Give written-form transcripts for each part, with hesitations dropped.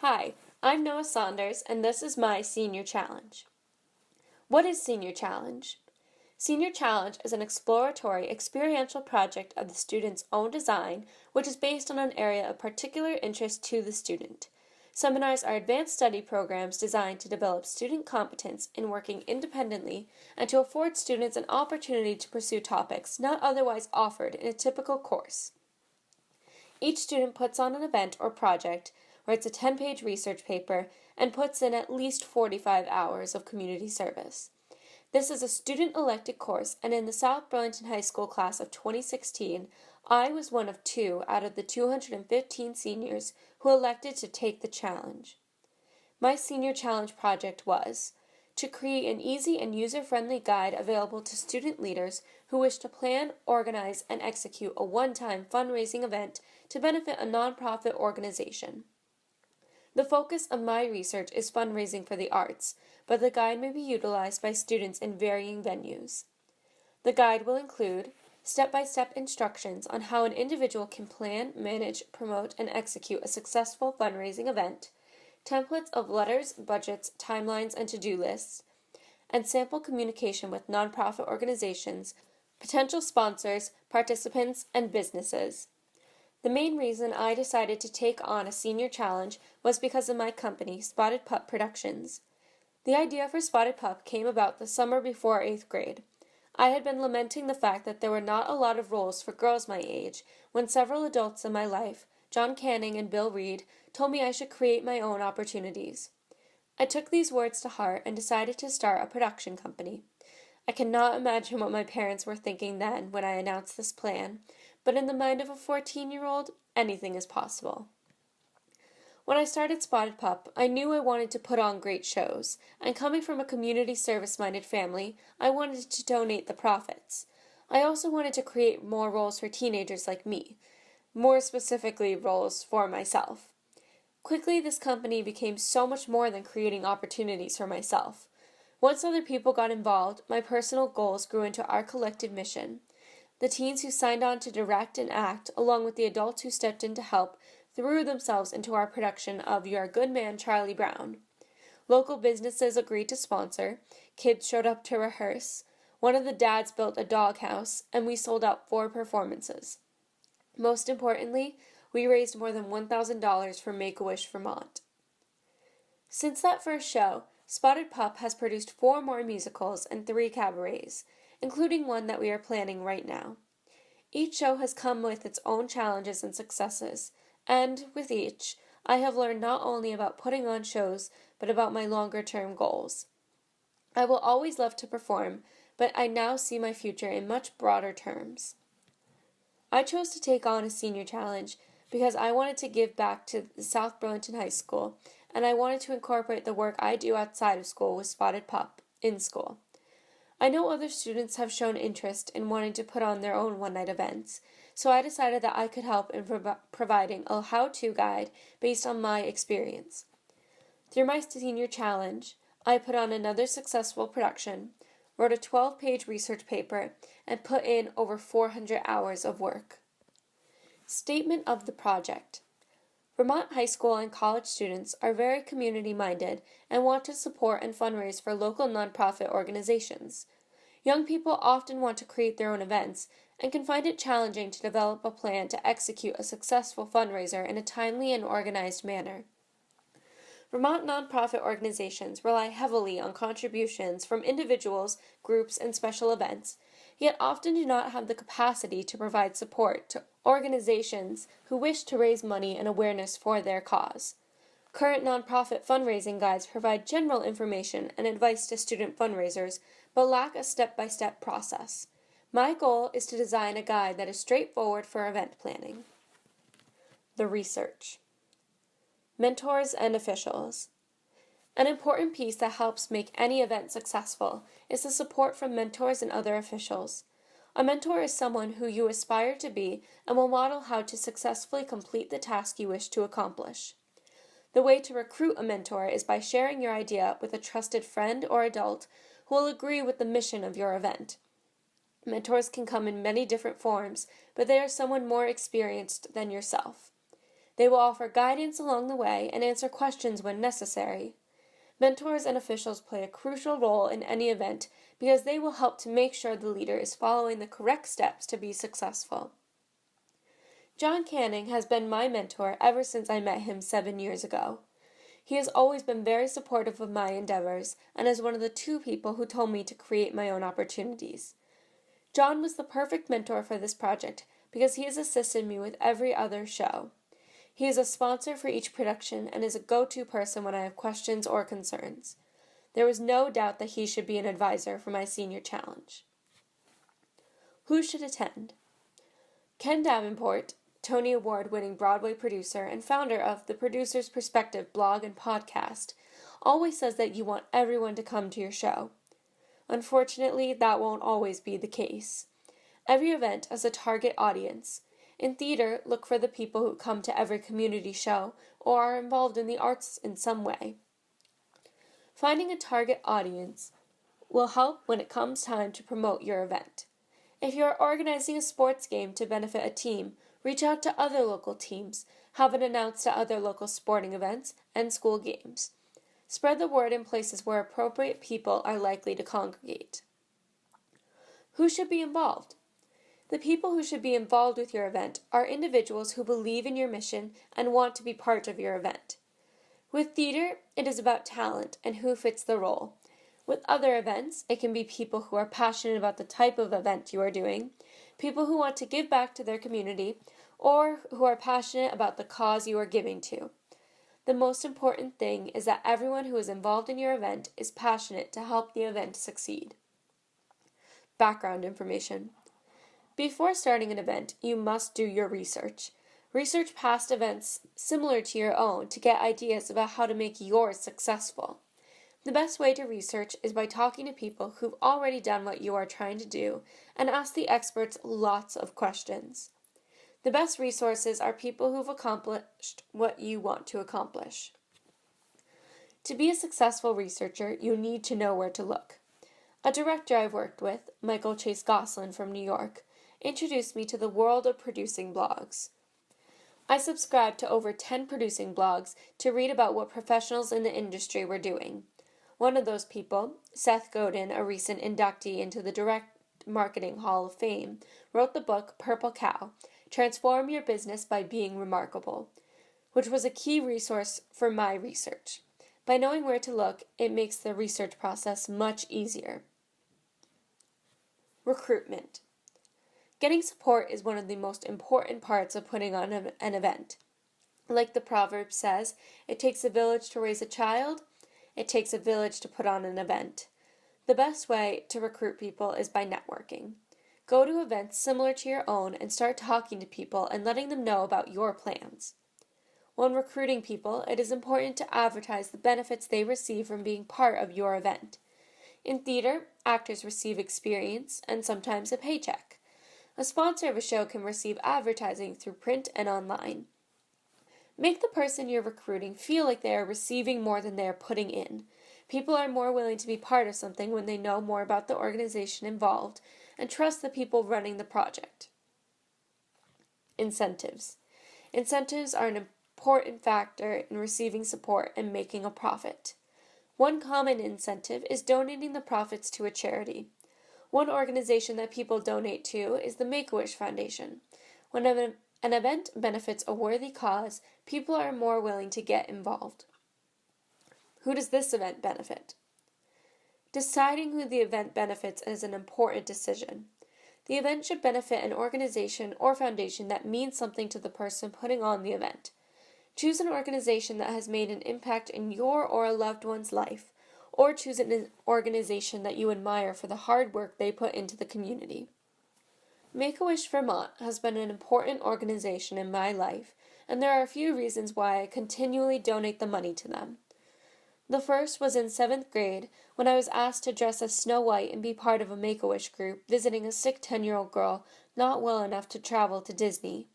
Hi, I'm Noah Saunders, and this is my Senior Challenge. What is Senior Challenge? Senior Challenge is an exploratory experiential project of the student's own design, which is based on an area of particular interest to the student. Seminars are advanced study programs designed to develop student competence in working independently and to afford students an opportunity to pursue topics not otherwise offered in a typical course. Each student puts on an event or project, writes a 10-page research paper, and puts in at least 45 hours of community service. This is a student-elected course, and in the South Burlington High School class of 2016, I was one of 2 out of the 215 seniors who elected to take the challenge. My Senior Challenge project was to create an easy and user-friendly guide available to student leaders who wish to plan, organize, and execute a one-time fundraising event to benefit a nonprofit organization. The focus of my research is fundraising for the arts, but the guide may be utilized by students in varying venues. The guide will include step-by-step instructions on how an individual can plan, manage, promote, and execute a successful fundraising event, templates of letters, budgets, timelines, and to-do lists, and sample communication with nonprofit organizations, potential sponsors, participants, and businesses. The main reason I decided to take on a senior challenge was because of my company, Spotted Pup Productions. The idea for Spotted Pup came about the summer before 8th grade. I had been lamenting the fact that there were not a lot of roles for girls my age when several adults in my life, John Canning and Bill Reed, told me I should create my own opportunities. I took these words to heart and decided to start a production company. I cannot imagine what my parents were thinking then when I announced this plan, but in the mind of a 14-year-old, anything is possible. When I started Spotted Pup, I knew I wanted to put on great shows, and coming from a community service-minded family, I wanted to donate the profits. I also wanted to create more roles for teenagers like me, more specifically roles for myself. Quickly, this company became so much more than creating opportunities for myself. Once other people got involved, my personal goals grew into our collective mission. The teens who signed on to direct and act, along with the adults who stepped in to help, threw themselves into our production of Your Good Man, Charlie Brown. Local businesses agreed to sponsor, kids showed up to rehearse, one of the dads built a doghouse, and we sold out 4 performances. Most importantly, we raised more than $1,000 for Make-A-Wish Vermont. Since that first show, Spotted Pup has produced 4 more musicals and 3 cabarets, including one that we are planning right now. Each show has come with its own challenges and successes, and, with each, I have learned not only about putting on shows, but about my longer-term goals. I will always love to perform, but I now see my future in much broader terms. I chose to take on a senior challenge because I wanted to give back to the South Burlington High School, and I wanted to incorporate the work I do outside of school with Spotted Pup in school. I know other students have shown interest in wanting to put on their own one-night events, so I decided that I could help in providing a how-to guide based on my experience. Through my senior challenge, I put on another successful production, wrote a 12-page research paper, and put in over 400 hours of work. Statement of the project. Vermont high school and college students are very community-minded and want to support and fundraise for local nonprofit organizations. Young people often want to create their own events and can find it challenging to develop a plan to execute a successful fundraiser in a timely and organized manner. Vermont nonprofit organizations rely heavily on contributions from individuals, groups, and special events, yet often do not have the capacity to provide support to organizations who wish to raise money and awareness for their cause. Current nonprofit fundraising guides provide general information and advice to student fundraisers, but lack a step-by-step process. My goal is to design a guide that is straightforward for event planning. The research. Mentors and officials. An important piece that helps make any event successful is the support from mentors and other officials. A mentor is someone who you aspire to be and will model how to successfully complete the task you wish to accomplish. The way to recruit a mentor is by sharing your idea with a trusted friend or adult who will agree with the mission of your event. Mentors can come in many different forms, but they are someone more experienced than yourself. They will offer guidance along the way and answer questions when necessary. Mentors and officials play a crucial role in any event because they will help to make sure the leader is following the correct steps to be successful. John Canning has been my mentor ever since I met him 7 years ago. He has always been very supportive of my endeavors and is one of the 2 people who told me to create my own opportunities. John was the perfect mentor for this project because he has assisted me with every other show. He is a sponsor for each production and is a go-to person when I have questions or concerns. There was no doubt that he should be an advisor for my senior challenge. Who should attend? Ken Davenport, Tony Award-winning Broadway producer and founder of the Producer's Perspective blog and podcast, always says that you want everyone to come to your show. Unfortunately, that won't always be the case. Every event has a target audience. In theater, look for the people who come to every community show or are involved in the arts in some way. Finding a target audience will help when it comes time to promote your event. If you are organizing a sports game to benefit a team, reach out to other local teams, have it announced at other local sporting events and school games. Spread the word in places where appropriate people are likely to congregate. Who should be involved? The people who should be involved with your event are individuals who believe in your mission and want to be part of your event. With theater, it is about talent and who fits the role. With other events, it can be people who are passionate about the type of event you are doing, people who want to give back to their community, or who are passionate about the cause you are giving to. The most important thing is that everyone who is involved in your event is passionate to help the event succeed. Background information. Before starting an event, you must do your research. Research past events similar to your own to get ideas about how to make yours successful. The best way to research is by talking to people who've already done what you are trying to do and ask the experts lots of questions. The best resources are people who've accomplished what you want to accomplish. To be a successful researcher, you need to know where to look. A director I've worked with, Michael Chase Gosselin from New York, introduced me to the world of producing blogs. I subscribed to over 10 producing blogs to read about what professionals in the industry were doing. One of those people, Seth Godin, a recent inductee into the Direct Marketing Hall of Fame, wrote the book Purple Cow, Transform Your Business by Being Remarkable, which was a key resource for my research. By knowing where to look, it makes the research process much easier. Recruitment. Getting support is one of the most important parts of putting on an event. Like the proverb says, it takes a village to raise a child, it takes a village to put on an event. The best way to recruit people is by networking. Go to events similar to your own and start talking to people and letting them know about your plans. When recruiting people, it is important to advertise the benefits they receive from being part of your event. In theater, actors receive experience and sometimes a paycheck. A sponsor of a show can receive advertising through print and online. Make the person you're recruiting feel like they are receiving more than they are putting in. People are more willing to be part of something when they know more about the organization involved and trust the people running the project. Incentives. Incentives are an important factor in receiving support and making a profit. One common incentive is donating the profits to a charity. One organization that people donate to is the Make-A-Wish Foundation. When an event benefits a worthy cause, people are more willing to get involved. Who does this event benefit? Deciding who the event benefits is an important decision. The event should benefit an organization or foundation that means something to the person putting on the event. Choose an organization that has made an impact in your or a loved one's life, or choose an organization that you admire for the hard work they put into the community. Make-A-Wish Vermont has been an important organization in my life, and there are a few reasons why I continually donate the money to them. The first was in 7th grade when I was asked to dress as Snow White and be part of a Make-A-Wish group visiting a sick 10-year-old girl not well enough to travel to Disney.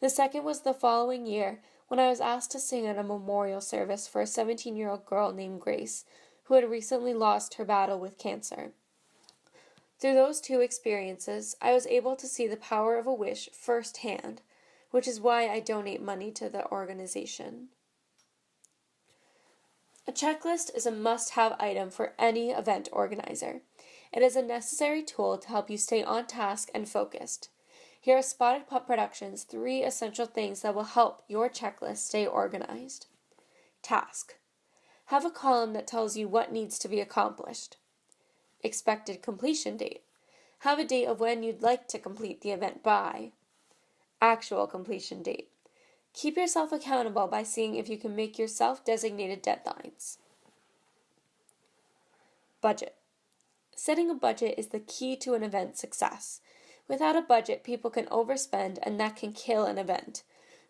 The second was the following year when I was asked to sing at a memorial service for a 17-year-old girl named Grace, who had recently lost her battle with cancer. Through those two experiences, I was able to see the power of a wish firsthand. which is why I donate money to the organization. A checklist is a must-have item for any event organizer. It is a necessary tool to help you stay on task and focused. Here are Spotted Pup Productions' 3 essential things that will help your checklist stay organized. Task. Have a column that tells you what needs to be accomplished. Expected completion date. Have a date of when you'd like to complete the event by. Actual completion date. Keep yourself accountable by seeing if you can make your self-designated deadlines. Budget. Setting a budget is the key to an event's success. Without a budget, people can overspend, and that can kill an event.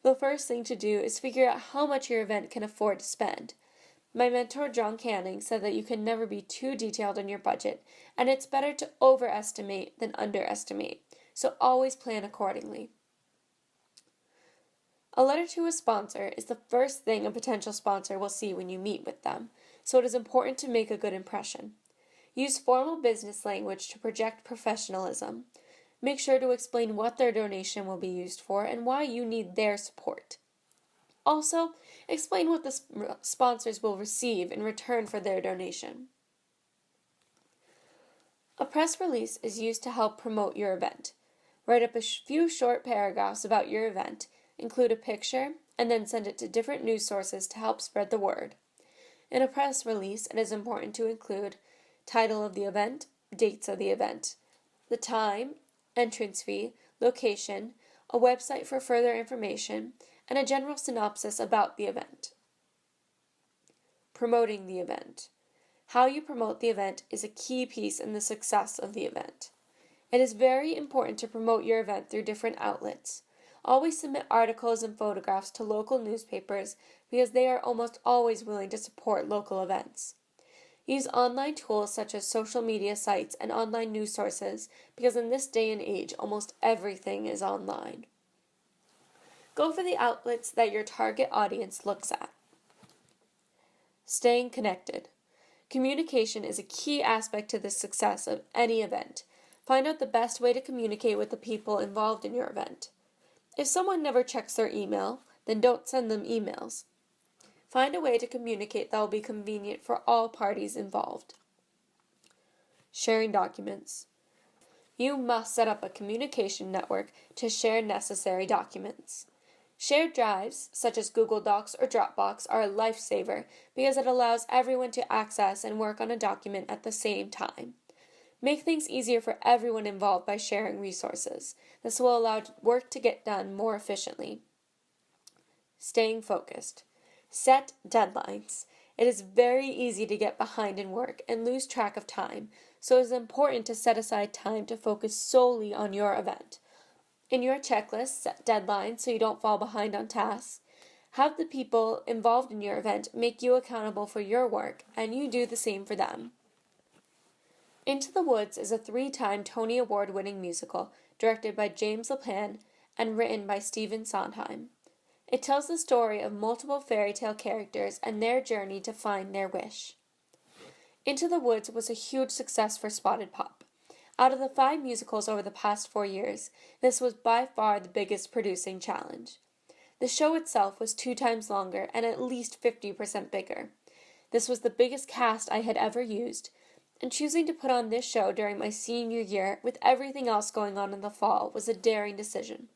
The first thing to do is figure out how much your event can afford to spend. My mentor, John Canning, said that you can never be too detailed in your budget, and it's better to overestimate than underestimate, so always plan accordingly. A letter to a sponsor is the first thing a potential sponsor will see when you meet with them, so it is important to make a good impression. Use formal business language to project professionalism. Make sure to explain what their donation will be used for and why you need their support. Also, explain what the sponsors will receive in return for their donation. A press release is used to help promote your event. Write up a few short paragraphs about your event, include a picture, and then send it to different news sources to help spread the word. In a press release, it is important to include title of the event, dates of the event, the time, entrance fee, location, a website for further information, and a general synopsis about the event. Promoting the event. How you promote the event is a key piece in the success of the event. It is very important to promote your event through different outlets. Always submit articles and photographs to local newspapers because they are almost always willing to support local events. Use online tools such as social media sites and online news sources because in this day and age, almost everything is online. Go for the outlets that your target audience looks at. Staying connected. Communication is a key aspect to the success of any event. Find out the best way to communicate with the people involved in your event. If someone never checks their email, then don't send them emails. Find a way to communicate that will be convenient for all parties involved. Sharing documents. You must set up a communication network to share necessary documents. Shared drives, such as Google Docs or Dropbox, are a lifesaver because it allows everyone to access and work on a document at the same time. Make things easier for everyone involved by sharing resources. This will allow work to get done more efficiently. Staying focused. Set deadlines. It is very easy to get behind in work and lose track of time, so it is important to set aside time to focus solely on your event. In your checklist, set deadlines so you don't fall behind on tasks. Have the people involved in your event make you accountable for your work, and you do the same for them. Into the Woods is a 3-time Tony Award-winning musical directed by James Lapine and written by Stephen Sondheim. It tells the story of multiple fairy tale characters and their journey to find their wish. Into the Woods was a huge success for Spotted Pup. Out of the 5 musicals over the past 4 years, this was by far the biggest producing challenge. The show itself was 2 times longer and at least 50% bigger. This was the biggest cast I had ever used, and choosing to put on this show during my senior year with everything else going on in the fall was a daring decision.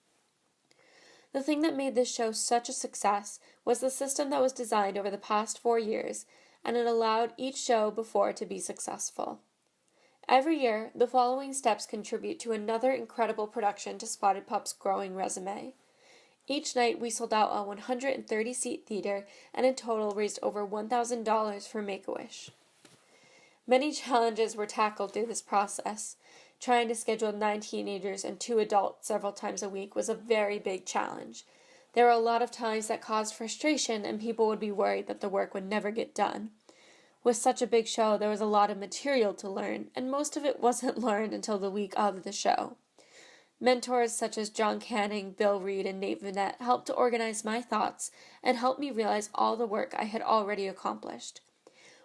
The thing that made this show such a success was the system that was designed over the past 4 years, and it allowed each show before to be successful. Every year, the following steps contribute to another incredible production to Spotted Pup's growing resume. Each night, we sold out a 130-seat theater and in total raised over $1,000 for Make-A-Wish. Many challenges were tackled through this process. Trying to schedule 9 teenagers and 2 adults several times a week was a very big challenge. There were a lot of times that caused frustration and people would be worried that the work would never get done. With such a big show, there was a lot of material to learn, and most of it wasn't learned until the week of the show. Mentors such as John Canning, Bill Reed, and Nate Vanette helped to organize my thoughts and helped me realize all the work I had already accomplished.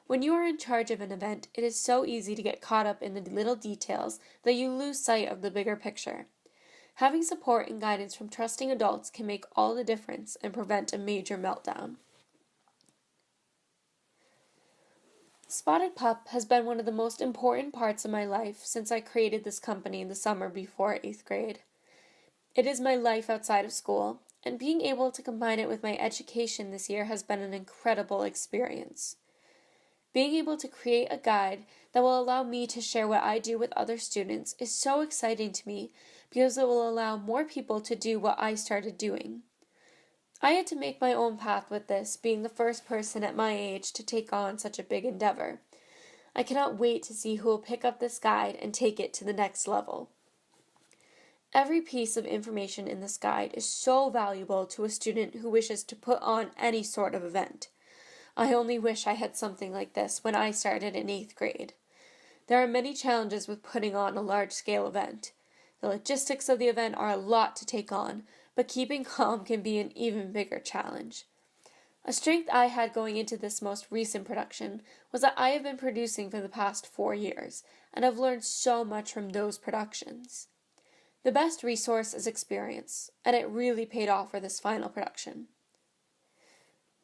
When you are in charge of an event, it is so easy to get caught up in the little details that you lose sight of the bigger picture. Having support and guidance from trusting adults can make all the difference and prevent a major meltdown. Spotted Pup has been one of the most important parts of my life since I created this company in the summer before 8th grade. It is my life outside of school, and being able to combine it with my education this year has been an incredible experience. Being able to create a guide that will allow me to share what I do with other students is so exciting to me because it will allow more people to do what I started doing. I had to make my own path with this, being the first person at my age to take on such a big endeavor. I cannot wait to see who will pick up this guide and take it to the next level. Every piece of information in this guide is so valuable to a student who wishes to put on any sort of event. I only wish I had something like this when I started in 8th grade. There are many challenges with putting on a large-scale event. The logistics of the event are a lot to take on, but keeping calm can be an even bigger challenge. A strength I had going into this most recent production was that I have been producing for the past 4 years, and have learned so much from those productions. The best resource is experience, and it really paid off for this final production.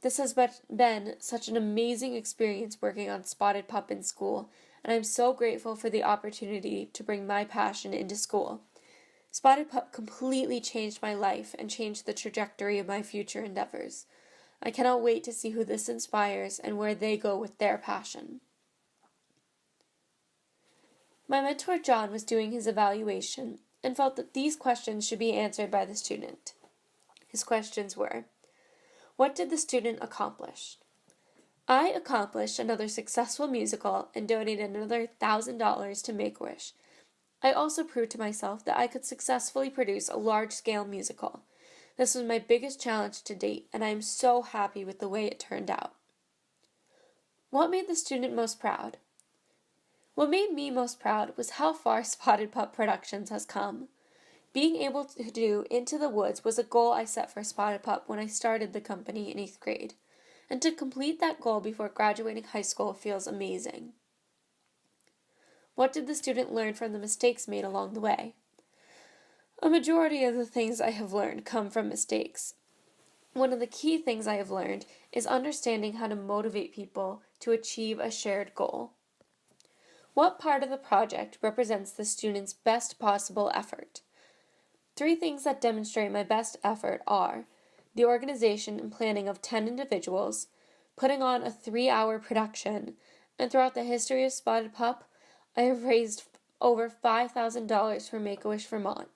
This has been such an amazing experience working on Spotted Pup in school, and I'm so grateful for the opportunity to bring my passion into school. Spotted Pup completely changed my life and changed the trajectory of my future endeavors. I cannot wait to see who this inspires and where they go with their passion. My mentor John was doing his evaluation and felt that these questions should be answered by the student. His questions were: what did the student accomplish? I accomplished another successful musical and donated another $1,000 to Make-A-Wish. I also proved to myself that I could successfully produce a large-scale musical. This was my biggest challenge to date, and I am so happy with the way it turned out. What made the student most proud? What made me most proud was how far Spotted Pup Productions has come. Being able to do Into the Woods was a goal I set for Spotted Pup when I started the company in 8th grade, and to complete that goal before graduating high school feels amazing. What did the student learn from the mistakes made along the way? A majority of the things I have learned come from mistakes. One of the key things I have learned is understanding how to motivate people to achieve a shared goal. What part of the project represents the student's best possible effort? 3 things that demonstrate my best effort are the organization and planning of 10 individuals, putting on a 3-hour production, and throughout the history of Spotted Pup, I have raised over $5,000 for Make-A-Wish Vermont,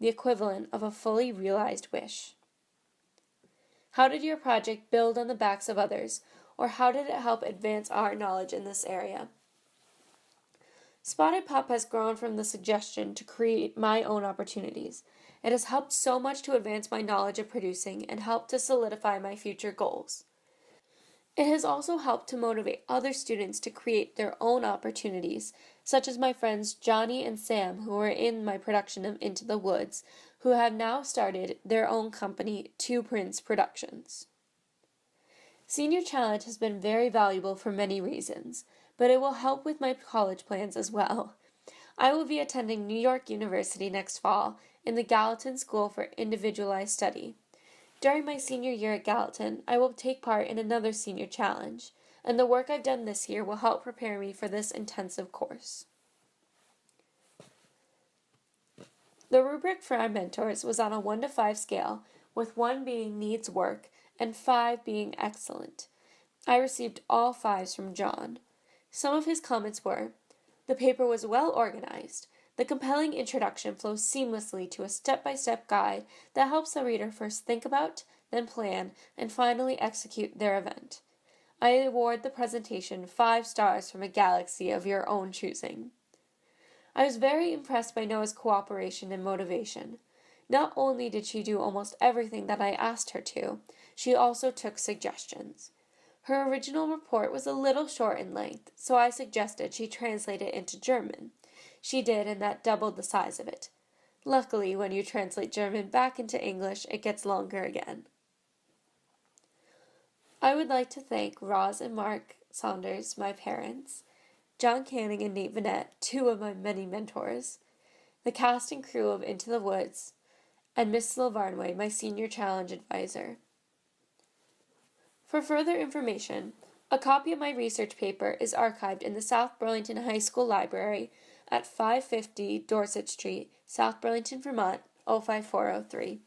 the equivalent of a fully realized wish. How did your project build on the backs of others, or how did it help advance our knowledge in this area? Spotted Pup has grown from the suggestion to create my own opportunities. It has helped so much to advance my knowledge of producing and helped to solidify my future goals. It has also helped to motivate other students to create their own opportunities, such as my friends Johnny and Sam, who were in my production of Into the Woods, who have now started their own company, Two Prince Productions. Senior Challenge has been very valuable for many reasons, but it will help with my college plans as well. I will be attending New York University next fall in the Gallatin School for Individualized Study. During my senior year at Gallatin, I will take part in another senior challenge, and the work I've done this year will help prepare me for this intensive course. The rubric for our mentors was on a 1 to 5 scale, with 1 being needs work and 5 being excellent. I received all 5s from John. Some of his comments were: the paper was well organized. The compelling introduction flows seamlessly to a step-by-step guide that helps the reader first think about, then plan, and finally execute their event. I award the presentation 5 stars from a galaxy of your own choosing. I was very impressed by Noah's cooperation and motivation. Not only did she do almost everything that I asked her to, she also took suggestions. Her original report was a little short in length, so I suggested she translate it into German. She did, and that doubled the size of it. Luckily, when you translate German back into English, it gets longer again. I would like to thank Roz and Mark Saunders, my parents, John Canning and Nate Vanette, 2 of my many mentors. the cast and crew of Into the Woods, and Miss Silvarnway, my senior challenge advisor. For further information, a copy of my research paper is archived in the South Burlington High School Library at 550 Dorset Street, South Burlington, Vermont, 05403.